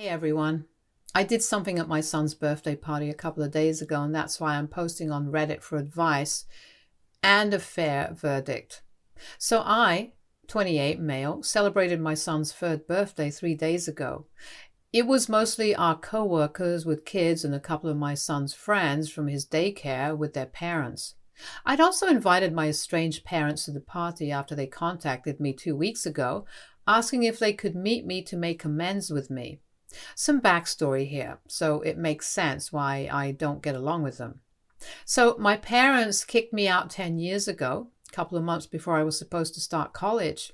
Hey everyone. I did something at my son's birthday party a couple of days ago, and that's why I'm posting on Reddit for advice and a fair verdict. So I, 28 male, celebrated my son's third birthday 3 days ago. It was mostly our co-workers with kids and a couple of my son's friends from his daycare with their parents. I'd also invited my estranged parents to the party after they contacted me 2 weeks ago, asking if they could meet me to make amends with me. Some backstory here, so it makes sense why I don't get along with them. So my parents kicked me out 10 years ago, a couple of months before I was supposed to start college.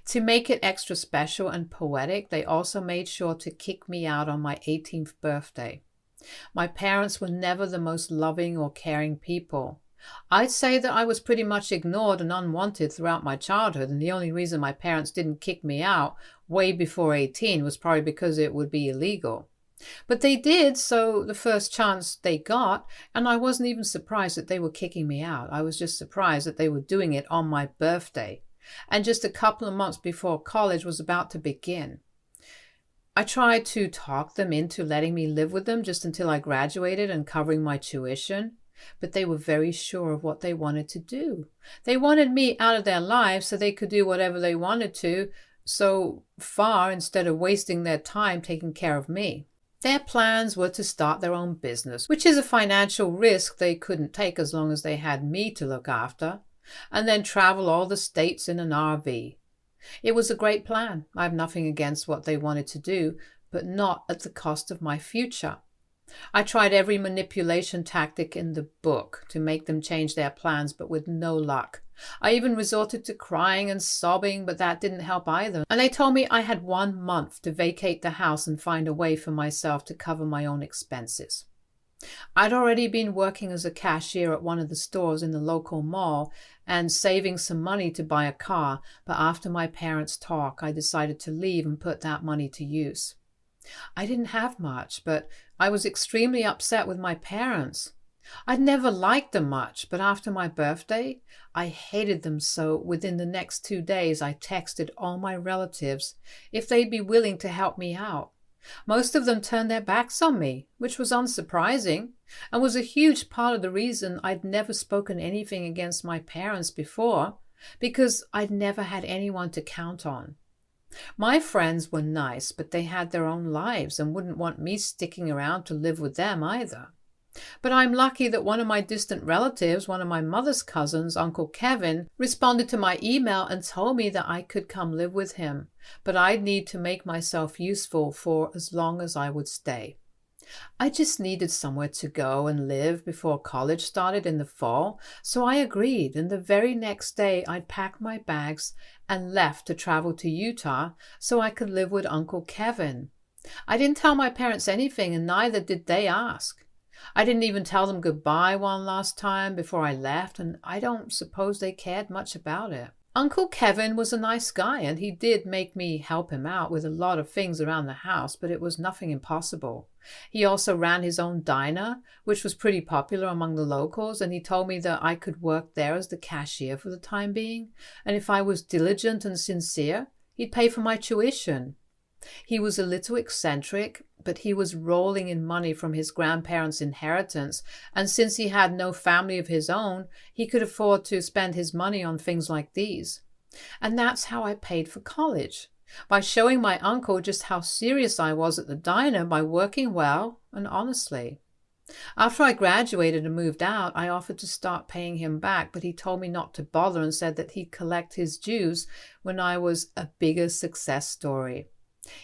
To make it extra special and poetic, they also made sure to kick me out on my 18th birthday. My parents were never the most loving or caring people. I'd say that I was pretty much ignored and unwanted throughout my childhood, and the only reason my parents didn't kick me out way before 18 was probably because it would be illegal. But they did, so the first chance they got, and I wasn't even surprised that they were kicking me out. I was just surprised that they were doing it on my birthday, and just a couple of months before college was about to begin. I tried to talk them into letting me live with them just until I graduated and covering my tuition. But they were very sure of what they wanted to do. They wanted me out of their lives so they could do whatever they wanted to, so far instead of wasting their time taking care of me. Their plans were to start their own business, which is a financial risk they couldn't take as long as they had me to look after, and then travel all the states in an RV. It was a great plan. I have nothing against what they wanted to do, but not at the cost of my future. I tried every manipulation tactic in the book to make them change their plans, but with no luck. I even resorted to crying and sobbing, but that didn't help either. And they told me I had 1 month to vacate the house and find a way for myself to cover my own expenses. I'd already been working as a cashier at one of the stores in the local mall and saving some money to buy a car, but after my parents' talk, I decided to leave and put that money to use. I didn't have much, but I was extremely upset with my parents. I'd never liked them much, but after my birthday, I hated them, so within the next 2 days I texted all my relatives if they'd be willing to help me out. Most of them turned their backs on me, which was unsurprising, and was a huge part of the reason I'd never spoken anything against my parents before, because I'd never had anyone to count on. My friends were nice, but they had their own lives and wouldn't want me sticking around to live with them either. But I'm lucky that one of my distant relatives, one of my mother's cousins, Uncle Kevin, responded to my email and told me that I could come live with him, but I'd need to make myself useful for as long as I would stay. I just needed somewhere to go and live before college started in the fall, so I agreed, and the very next day I'd packed my bags and left to travel to Utah so I could live with Uncle Kevin. I didn't tell my parents anything, and neither did they ask. I didn't even tell them goodbye one last time before I left, and I don't suppose they cared much about it. Uncle Kevin was a nice guy, and he did make me help him out with a lot of things around the house, but it was nothing impossible. He also ran his own diner, which was pretty popular among the locals, and he told me that I could work there as the cashier for the time being, and if I was diligent and sincere, he'd pay for my tuition. He was a little eccentric, but he was rolling in money from his grandparents' inheritance, and since he had no family of his own, he could afford to spend his money on things like these. And that's how I paid for college, by showing my uncle just how serious I was at the diner by working well and honestly. After I graduated and moved out, I offered to start paying him back, but he told me not to bother and said that he'd collect his dues when I was a bigger success story.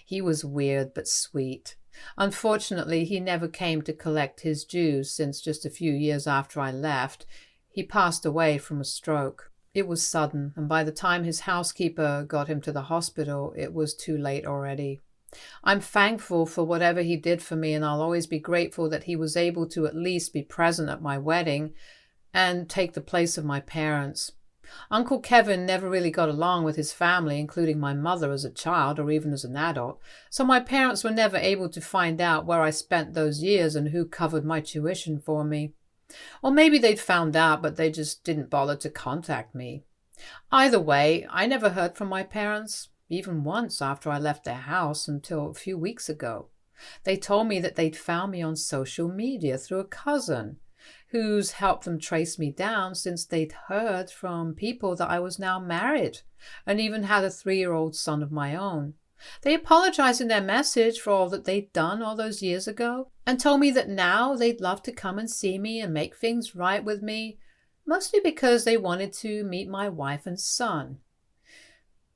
He was weird but sweet. Unfortunately, he never came to collect his dues since just a few years after I left. He passed away from a stroke. It was sudden, and by the time his housekeeper got him to the hospital, it was too late already. I'm thankful for whatever he did for me, and I'll always be grateful that he was able to at least be present at my wedding and take the place of my parents. Uncle Kevin never really got along with his family, including my mother as a child or even as an adult, so my parents were never able to find out where I spent those years and who covered my tuition for me. Or maybe they'd found out, but they just didn't bother to contact me. Either way, I never heard from my parents. even once after I left their house until a few weeks ago. They told me that they'd found me on social media through a cousin who's helped them trace me down since they'd heard from people that I was now married and even had a 3-year-old son of my own. They apologized in their message for all that they'd done all those years ago and told me that now they'd love to come and see me and make things right with me, mostly because they wanted to meet my wife and son.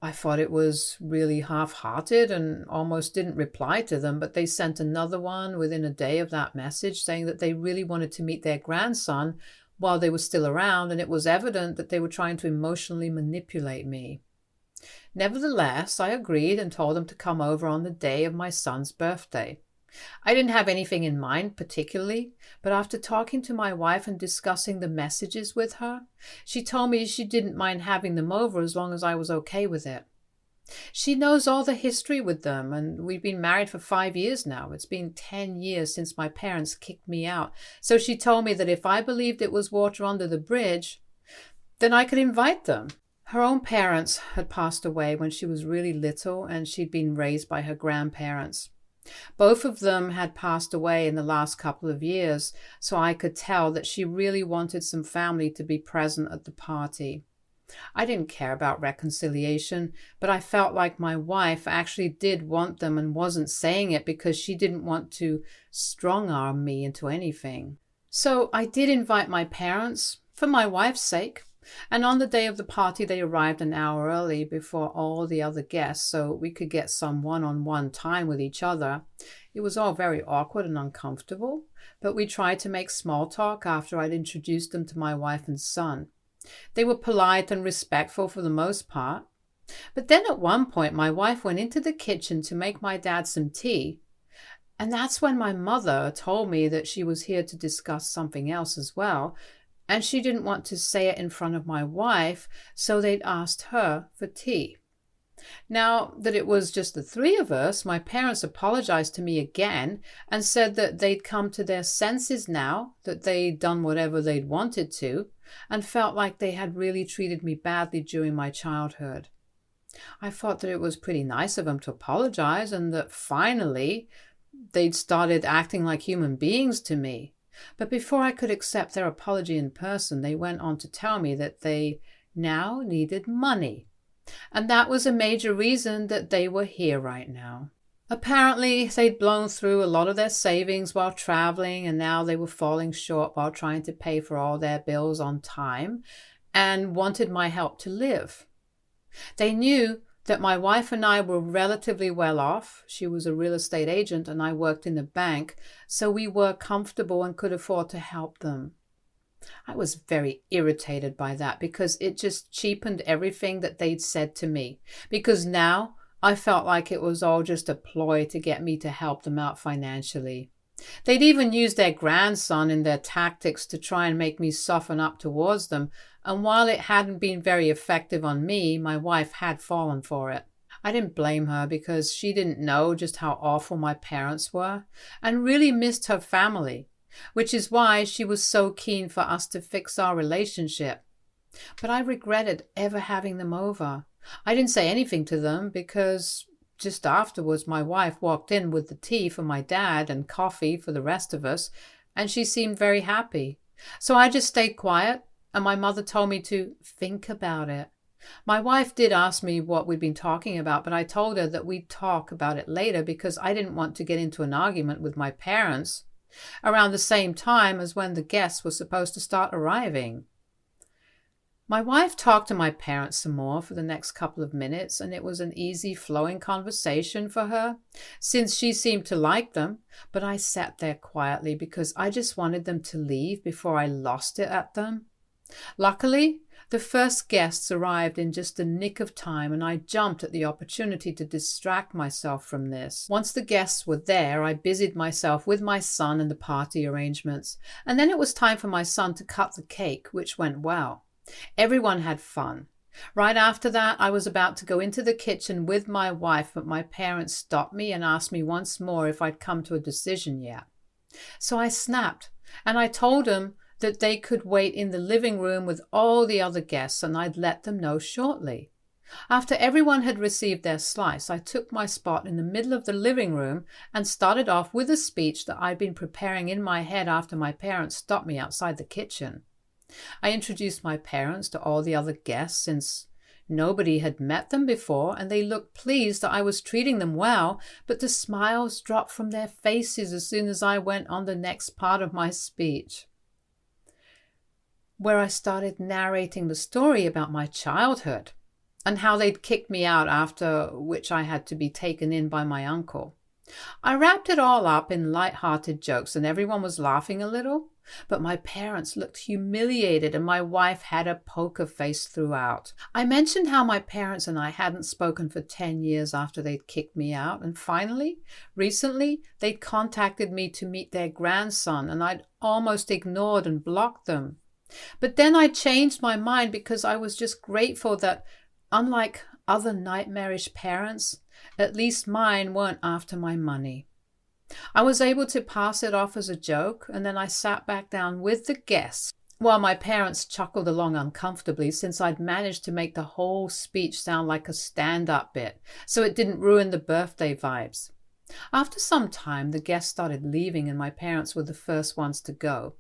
I thought it was really half-hearted and almost didn't reply to them, but they sent another one within a day of that message saying that they really wanted to meet their grandson while they were still around, and it was evident that they were trying to emotionally manipulate me. Nevertheless, I agreed and told them to come over on the day of my son's birthday. I didn't have anything in mind particularly, but after talking to my wife and discussing the messages with her, she told me she didn't mind having them over as long as I was okay with it. She knows all the history with them, and we've been married for 5 years now. It's been 10 years since my parents kicked me out, so she told me that if I believed it was water under the bridge, then I could invite them. Her own parents had passed away when she was really little, and she'd been raised by her grandparents. Both of them had passed away in the last couple of years, so I could tell that she really wanted some family to be present at the party. I didn't care about reconciliation, but I felt like my wife actually did want them and wasn't saying it because she didn't want to strong-arm me into anything. So I did invite my parents, for my wife's sake. And on the day of the party, they arrived an hour early before all the other guests so we could get some one-on-one time with each other. It was all very awkward and uncomfortable, but we tried to make small talk after I'd introduced them to my wife and son. They were polite and respectful for the most part. But then at one point, my wife went into the kitchen to make my dad some tea. And that's when my mother told me that she was here to discuss something else as well. And she didn't want to say it in front of my wife, so they'd asked her for tea. Now that it was just the 3 of us, my parents apologized to me again and said that they'd come to their senses now, that they'd done whatever they'd wanted to, and felt like they had really treated me badly during my childhood. I thought that it was pretty nice of them to apologize and that finally they'd started acting like human beings to me. But before I could accept their apology in person, they went on to tell me that they now needed money. And that was a major reason that they were here right now. Apparently, they'd blown through a lot of their savings while traveling, and now they were falling short while trying to pay for all their bills on time, and wanted my help to live. They knew that my wife and I were relatively well off. She was a real estate agent and I worked in a bank, so we were comfortable and could afford to help them. I was very irritated by that because it just cheapened everything that they'd said to me, because now I felt like it was all just a ploy to get me to help them out financially. They'd even used their grandson in their tactics to try and make me soften up towards them, and while it hadn't been very effective on me, my wife had fallen for it. I didn't blame her because she didn't know just how awful my parents were and really missed her family, which is why she was so keen for us to fix our relationship. But I regretted ever having them over. I didn't say anything to them because just afterwards my wife walked in with the tea for my dad and coffee for the rest of us, and she seemed very happy. So I just stayed quiet, and my mother told me to think about it. My wife did ask me what we'd been talking about, but I told her that we'd talk about it later because I didn't want to get into an argument with my parents around the same time as when the guests were supposed to start arriving. My wife talked to my parents some more for the next couple of minutes, and it was an easy flowing conversation for her, since she seemed to like them, but I sat there quietly because I just wanted them to leave before I lost it at them. Luckily, the first guests arrived in just the nick of time, and I jumped at the opportunity to distract myself from this. Once the guests were there, I busied myself with my son and the party arrangements, and then it was time for my son to cut the cake, which went well. Everyone had fun. Right after that, I was about to go into the kitchen with my wife, but my parents stopped me and asked me once more if I'd come to a decision yet. So I snapped, and I told them that they could wait in the living room with all the other guests, and I'd let them know shortly. After everyone had received their slice, I took my spot in the middle of the living room and started off with a speech that I'd been preparing in my head after my parents stopped me outside the kitchen. I introduced my parents to all the other guests since nobody had met them before, and they looked pleased that I was treating them well, but the smiles dropped from their faces as soon as I went on the next part of my speech, where I started narrating the story about my childhood and how they'd kicked me out, after which I had to be taken in by my uncle. I wrapped it all up in light-hearted jokes and everyone was laughing a little, but my parents looked humiliated and my wife had a poker face throughout. I mentioned how my parents and I hadn't spoken for 10 years after they'd kicked me out, and finally, recently, they'd contacted me to meet their grandson, and I'd almost ignored and blocked them. But then I changed my mind because I was just grateful that, unlike other nightmarish parents, at least mine weren't after my money. I was able to pass it off as a joke, and then I sat back down with the guests while my parents chuckled along uncomfortably, since I'd managed to make the whole speech sound like a stand-up bit, so it didn't ruin the birthday vibes. After some time, the guests started leaving and my parents were the first ones to go.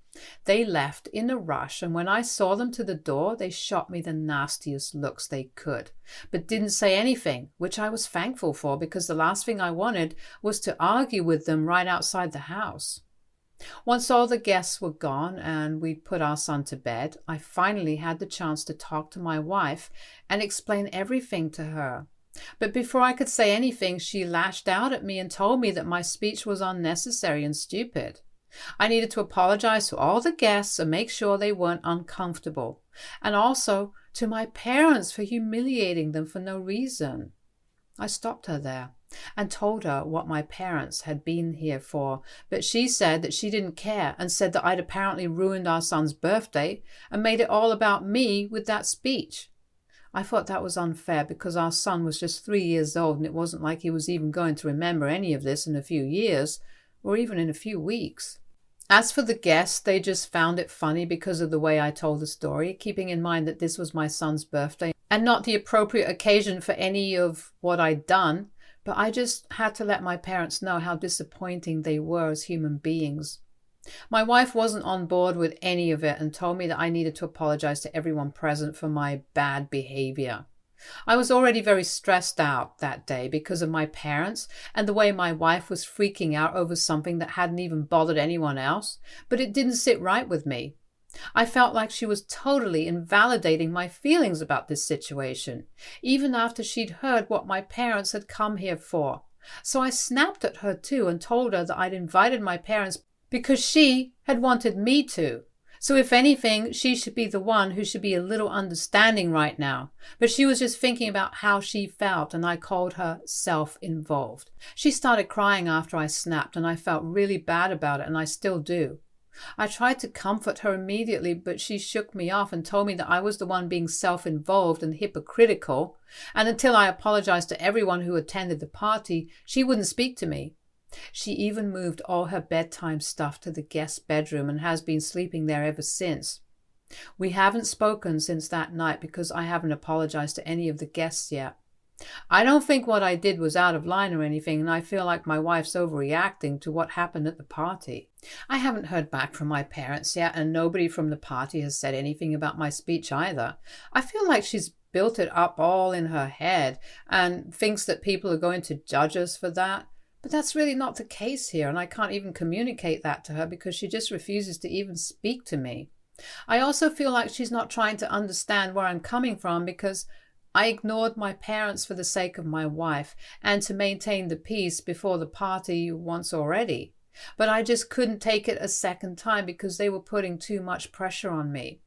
They left in a rush, and when I saw them to the door, they shot me the nastiest looks they could, but didn't say anything, which I was thankful for because the last thing I wanted was to argue with them right outside the house. Once all the guests were gone and we'd put our son to bed, I finally had the chance to talk to my wife and explain everything to her. But before I could say anything, she lashed out at me and told me that my speech was unnecessary and stupid. I needed to apologize to all the guests and make sure they weren't uncomfortable, and also to my parents for humiliating them for no reason. I stopped her there and told her what my parents had been here for, but she said that she didn't care and said that I'd apparently ruined our son's birthday and made it all about me with that speech. I thought that was unfair because our son was just 3 years old and it wasn't like he was even going to remember any of this in a few years or even in a few weeks. As for the guests, they just found it funny because of the way I told the story, keeping in mind that this was my son's birthday and not the appropriate occasion for any of what I'd done, but I just had to let my parents know how disappointing they were as human beings. My wife wasn't on board with any of it and told me that I needed to apologize to everyone present for my bad behavior. I was already very stressed out that day because of my parents and the way my wife was freaking out over something that hadn't even bothered anyone else, but it didn't sit right with me. I felt like she was totally invalidating my feelings about this situation, even after she'd heard what my parents had come here for. So I snapped at her too and told her that I'd invited my parents because she had wanted me to. So if anything, she should be the one who should be a little understanding right now. But she was just thinking about how she felt, and I called her self-involved. She started crying after I snapped, and I felt really bad about it, and I still do. I tried to comfort her immediately, but she shook me off and told me that I was the one being self-involved and hypocritical, and until I apologized to everyone who attended the party, she wouldn't speak to me. She even moved all her bedtime stuff to the guest bedroom and has been sleeping there ever since. We haven't spoken since that night because I haven't apologized to any of the guests yet. I don't think what I did was out of line or anything, and I feel like my wife's overreacting to what happened at the party. I haven't heard back from my parents yet, and nobody from the party has said anything about my speech either. I feel like she's built it up all in her head and thinks that people are going to judge us for that. But that's really not the case here, and I can't even communicate that to her because she just refuses to even speak to me. I also feel like she's not trying to understand where I'm coming from because I ignored my parents for the sake of my wife and to maintain the peace before the party once already. But I just couldn't take it a second time because they were putting too much pressure on me.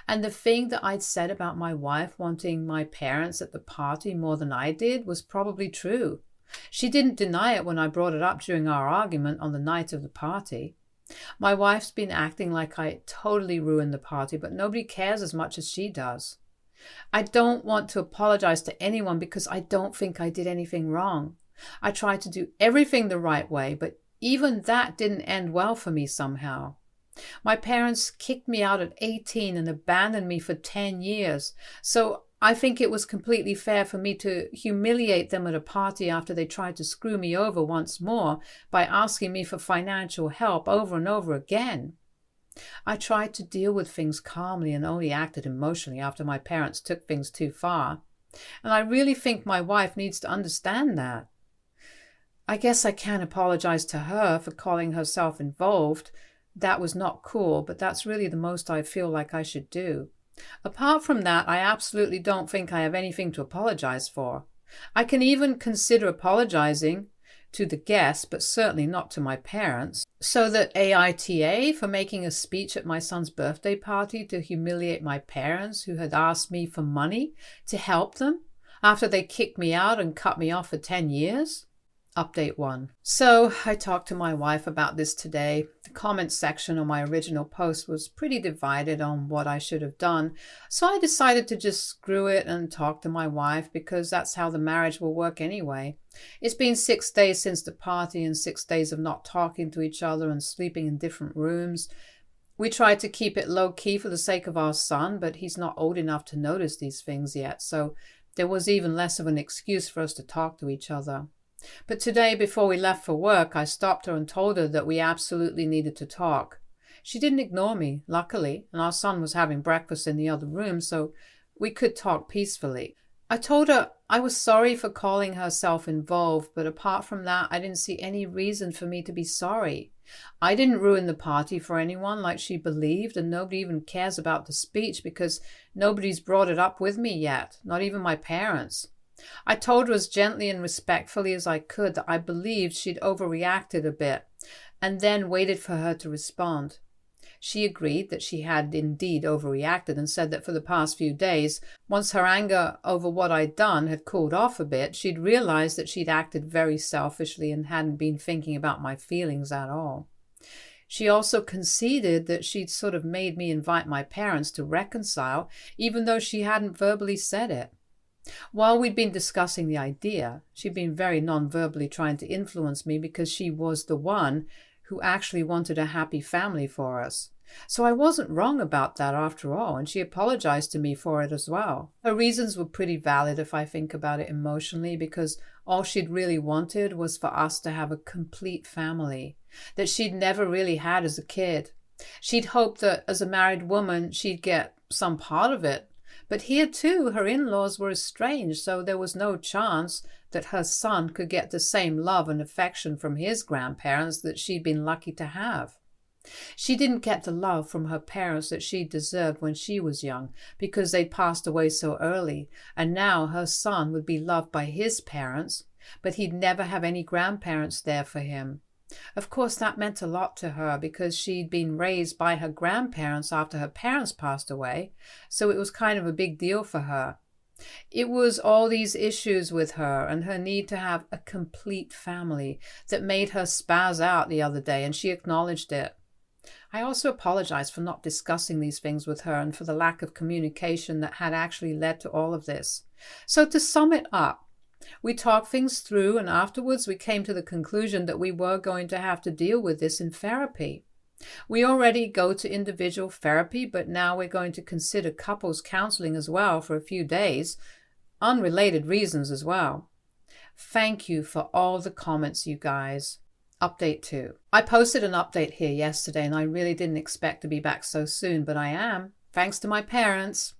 And the thing that I'd said about my wife wanting my parents at the party more than I did was probably true. She didn't deny it when I brought it up during our argument on the night of the party. My wife's been acting like I totally ruined the party, but nobody cares as much as she does. I don't want to apologize to anyone because I don't think I did anything wrong. I tried to do everything the right way, but even that didn't end well for me somehow. My parents kicked me out at 18 and abandoned me for 10 years, so I think it was completely fair for me to humiliate them at a party after they tried to screw me over once more by asking me for financial help over and over again. I tried to deal with things calmly and only acted emotionally after my parents took things too far. And I really think my wife needs to understand that. I guess I can't apologize to her for calling herself involved. That was not cool, but that's really the most I feel like I should do. Apart from that, I absolutely don't think I have anything to apologize for. I can even consider apologizing to the guests, but certainly not to my parents. So that aita for making a speech at my son's birthday party to humiliate my parents who had asked me for money to help them after they kicked me out and cut me off for 10 years? Update 1. So I talked to my wife about this today. The comments section on my original post was pretty divided on what I should have done. So I decided to just screw it and talk to my wife because that's how the marriage will work anyway. It's been 6 days since the party and 6 days of not talking to each other and sleeping in different rooms. We tried to keep it low-key for the sake of our son, but he's not old enough to notice these things yet. So there was even less of an excuse for us to talk to each other. But today, before we left for work, I stopped her and told her that we absolutely needed to talk. She didn't ignore me, luckily, and our son was having breakfast in the other room, so we could talk peacefully. I told her I was sorry for calling her self-involved, but apart from that, I didn't see any reason for me to be sorry. I didn't ruin the party for anyone like she believed, and nobody even cares about the speech because nobody's brought it up with me yet, not even my parents. I told her as gently and respectfully as I could that I believed she'd overreacted a bit, and then waited for her to respond. She agreed that she had indeed overreacted and said that for the past few days, once her anger over what I'd done had cooled off a bit, she'd realized that she'd acted very selfishly and hadn't been thinking about my feelings at all. She also conceded that she'd sort of made me invite my parents to reconcile, even though she hadn't verbally said it. While we'd been discussing the idea, she'd been very non-verbally trying to influence me because she was the one who actually wanted a happy family for us. So I wasn't wrong about that after all, and she apologized to me for it as well. Her reasons were pretty valid if I think about it emotionally, because all she'd really wanted was for us to have a complete family that she'd never really had as a kid. She'd hoped that as a married woman she'd get some part of it. But here too, her in-laws were estranged, so there was no chance that her son could get the same love and affection from his grandparents that she'd been lucky to have. She didn't get the love from her parents that she deserved when she was young because they'd passed away so early, and now her son would be loved by his parents, but he'd never have any grandparents there for him. Of course, that meant a lot to her because she'd been raised by her grandparents after her parents passed away, so it was kind of a big deal for her. It was all these issues with her and her need to have a complete family that made her spaz out the other day, and she acknowledged it. I also apologized for not discussing these things with her and for the lack of communication that had actually led to all of this. So to sum it up, we talked things through, and afterwards we came to the conclusion that we were going to have to deal with this in therapy. We already go to individual therapy, but now we're going to consider couples counseling as well for a few days, unrelated reasons as well. Thank you for all the comments, you guys. Update 2. I posted an update here yesterday, and I really didn't expect to be back so soon, but I am, thanks to my parents.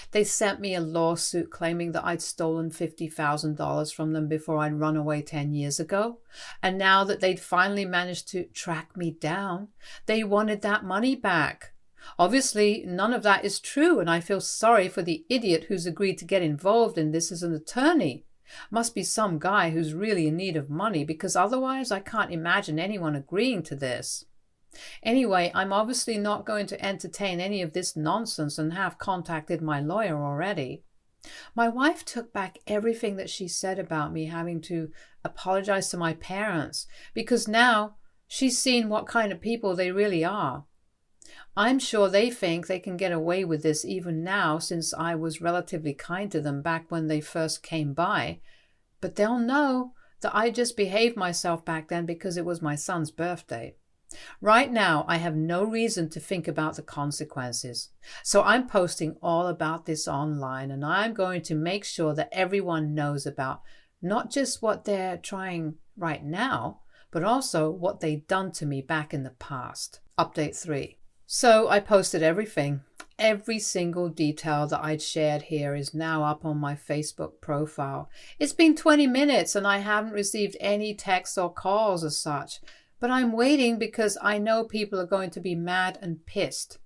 They sent me a lawsuit claiming that I'd stolen $50,000 from them before I'd run away 10 years ago. And now that they'd finally managed to track me down, they wanted that money back. Obviously, none of that is true, and I feel sorry for the idiot who's agreed to get involved in this as an attorney. Must be some guy who's really in need of money, because otherwise I can't imagine anyone agreeing to this. Anyway, I'm obviously not going to entertain any of this nonsense and have contacted my lawyer already. My wife took back everything that she said about me having to apologize to my parents, because now she's seen what kind of people they really are. I'm sure they think they can get away with this even now, since I was relatively kind to them back when they first came by, but they'll know that I just behaved myself back then because it was my son's birthday. Right now, I have no reason to think about the consequences. So I'm posting all about this online, and I'm going to make sure that everyone knows about not just what they're trying right now, but also what they've done to me back in the past. Update 3. So I posted everything. Every single detail that I'd shared here is now up on my Facebook profile. It's been 20 minutes and I haven't received any texts or calls as such. But I'm waiting because I know people are going to be mad and pissed.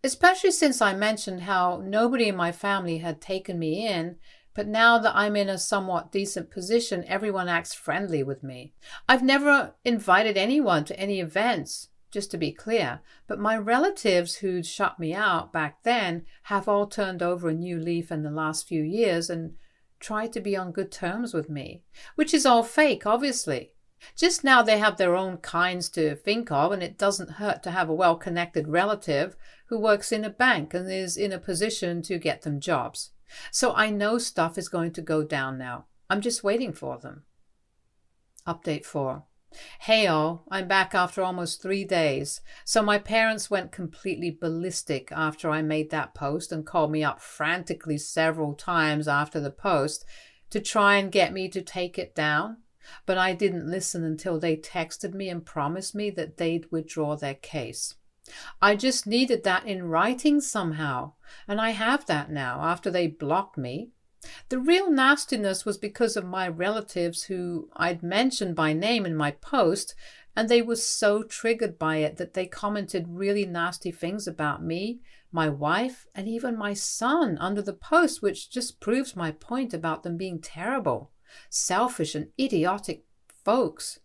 Especially since I mentioned how nobody in my family had taken me in, but now that I'm in a somewhat decent position, everyone acts friendly with me. I've never invited anyone to any events, just to be clear, but my relatives who'd shut me out back then have all turned over a new leaf in the last few years and tried to be on good terms with me, which is all fake, obviously. Just now they have their own kinds to think of, and it doesn't hurt to have a well-connected relative who works in a bank and is in a position to get them jobs. So I know stuff is going to go down now. I'm just waiting for them. Update 4. Hey all, I'm back after almost 3 days. So my parents went completely ballistic after I made that post and called me up frantically several times after the post to try and get me to take it down. But I didn't listen until they texted me and promised me that they'd withdraw their case. I just needed that in writing somehow, and I have that now after they blocked me. The real nastiness was because of my relatives who I'd mentioned by name in my post, and they were so triggered by it that they commented really nasty things about me, my wife, and even my son under the post, which just proves my point about them being terrible, selfish and idiotic folks.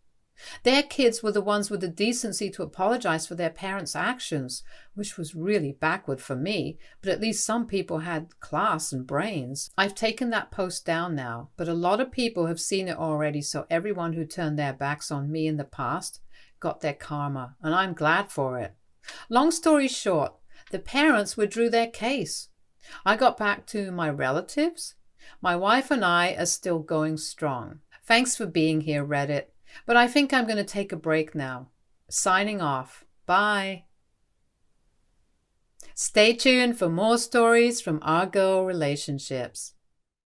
Their kids were the ones with the decency to apologize for their parents' actions, which was really backward for me, but at least some people had class and brains. I've taken that post down now, but a lot of people have seen it already, so everyone who turned their backs on me in the past got their karma, and I'm glad for it. Long story short, the parents withdrew their case. I got back to my relatives. My wife and I are still going strong. Thanks for being here, Reddit. But I think I'm going to take a break now. Signing off. Bye. Stay tuned for more stories from our girl relationships.